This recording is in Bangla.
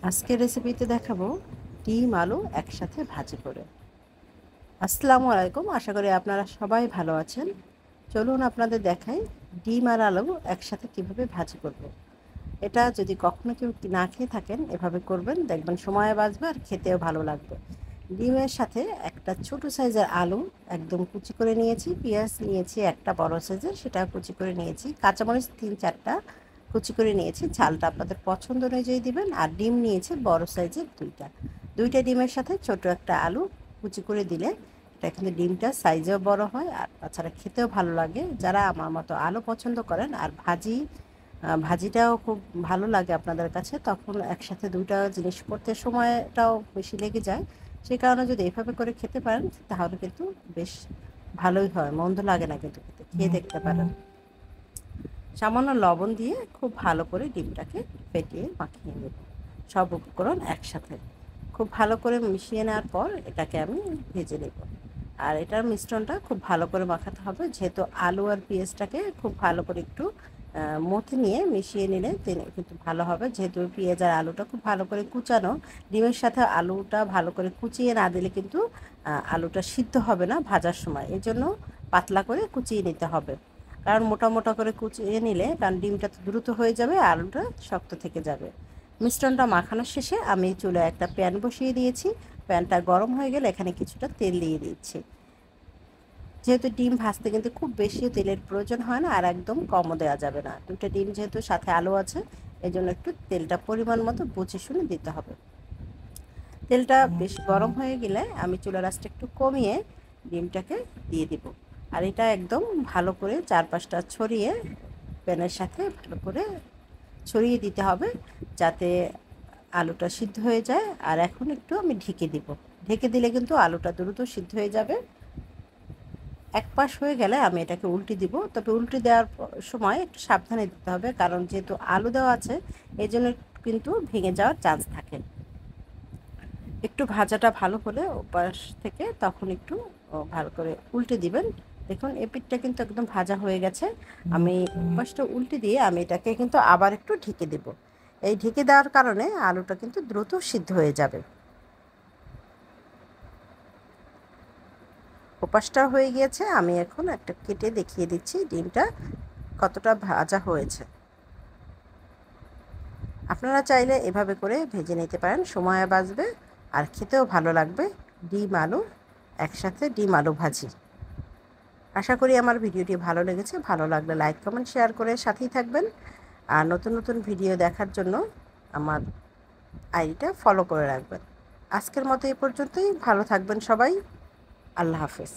আজকের রেসিপিতে দেখাবো ডিম আলু একসাথে ভাজি করে। আসসালামু আলাইকুম, আশা করি আপনারা সবাই ভালো আছেন। চলুন আপনাদের দেখাই ডিম আর আলু একসাথে কিভাবে ভাজি করব। এটা যদি কখনো কেউ না খেয়ে থাকেন এভাবে করবেন, দেখবেন সময় বাঁচবে আর খেতেও ভালো লাগবে। ডিমের সাথে একটা ছোট সাইজের আলু একদম কুচি করে নিয়েছি, পেঁয়াজ নিয়েছি একটা বড় সাইজের, সেটা কুচি করে নিয়েছি, কাঁচামরিচ 3-4টা কুচি করে নিয়েছি, ঝালটা আপনাদের পছন্দ অনুযায়ী দিবেন। আর ডিম নিয়েছি বড় সাইজের দুইটা ডিমের সাথে ছোট একটা আলু কুচি করে দিলে এটা কিন্তু ডিমটা সাইজেও বড় হয় আর তাছাড়া খেতেও ভালো লাগে। যারা আমার মতো আলু পছন্দ করেন আর ভাজিটাও খুব ভালো লাগে আপনাদের কাছে, তখন একসাথে দুইটা জিনিস করতে সময়টাও বেশি লেগে যায়। সেই কারণে যদি এভাবে করে খেতে পারেন তাহলে কিন্তু বেশ ভালোই হয়, মন্দ লাগে না কিন্তু খেতে, খেয়ে দেখতে পারেন। সামান্য লবণ দিয়ে খুব ভালো করে ডিমটাকে ফেটিয়ে মাখিয়ে নেব, সব উপকরণ একসাথে খুব ভালো করে মিশিয়ে নেওয়ার পর এটাকে আমি ভেজে নেব। আর এটার মিশ্রণটা খুব ভালো করে মাখাতে হবে, যেহেতু আলু আর পেঁয়াজটাকে খুব ভালো করে একটু মথে নিয়ে মিশিয়ে নিলে কিন্তু ভালো হবে। যেহেতু পেঁয়াজ আর আলুটা খুব ভালো করে কুচানো, ডিমের সাথে আলুটা ভালো করে কুচিয়ে না দিলে কিন্তু আলুটা সিদ্ধ হবে না ভাজার সময়, এই জন্য পাতলা করে কুচিয়ে নিতে হবে। কারণ মোটা মোটা করে কুচিয়ে নিলে কারণ ডিমটা তো দ্রুত হয়ে যাবে, আলুটা শক্ত থেকে যাবে। মিশ্রণটা মাখানোর শেষে আমি চুলায় একটা প্যান বসিয়ে দিয়েছি। প্যানটা গরম হয়ে গেলে এখানে কিছুটা তেল দিয়ে দিচ্ছি। যেহেতু ডিম ভাজতে কিন্তু খুব বেশি তেলের প্রয়োজন হয় না, আর একদম কমও দেওয়া যাবে না। দুটো ডিম যেহেতু সাথে আলু আছে, এই জন্য একটু তেলটা পরিমাণ মতো বুঝে শুনে দিতে হবে। তেলটা বেশ গরম হয়ে গেলে আমি চুলার আঁচটা একটু কমিয়ে ডিমটাকে দিয়ে দিব। আর এটা একদম ভালো করে চারপাশটা ছড়িয়ে প্যানের সাথে ভালো করে ছড়িয়ে দিতে হবে, যাতে আলুটা সিদ্ধ হয়ে যায়। আর এখন একটু আমি ঢেকে দিব, ঢেকে দিলে কিন্তু আলুটা দ্রুত সিদ্ধ হয়ে যাবে। এক পাশ হয়ে গেলে আমি এটাকে উল্টে দিব, তবে উল্টে দেওয়ার সময় একটু সাবধানে দিতে হবে, কারণ যেহেতু আলু দেওয়া আছে এই জন্য কিন্তু ভেঙে যাওয়ার চান্স থাকে। একটু ভাজাটা ভালো হলে ওপাশ থেকে তখন একটু ভালো করে উল্টে দিবেন। দেখুন এপিঠটা কিন্তু একদম ভাজা হয়ে গেছে। আমি ওপাশটা উল্টে দিয়ে আমি এটাকে কিন্তু আবার একটু ঢেকে দেব। এই ঢেকে দেওয়ার কারণে আলুটা কিন্তু দ্রুত সিদ্ধ হয়ে যাবে। ওপাশটা হয়ে গিয়েছে, আমি এখন একটা কেটে দেখিয়ে দিচ্ছি ডিমটা কতটা ভাজা হয়েছে। আপনারা চাইলে এভাবে করে ভেজে নিতে পারেন, সময় বাঁচবে আর খেতেও ভালো লাগবে। ডিম আলু একসাথে, ডিম আলু ভাজি। আশা করি আমার ভিডিওটি ভালো লেগেছে। ভালো লাগলে লাইক কমেন্ট শেয়ার করে সাথেই থাকবেন। আর নতুন নতুন ভিডিও দেখার জন্য আমার আইডিটা ফলো করে রাখবেন। আজকের মতো এই পর্যন্তই। ভালো থাকবেন সবাই। আল্লাহ হাফেজ।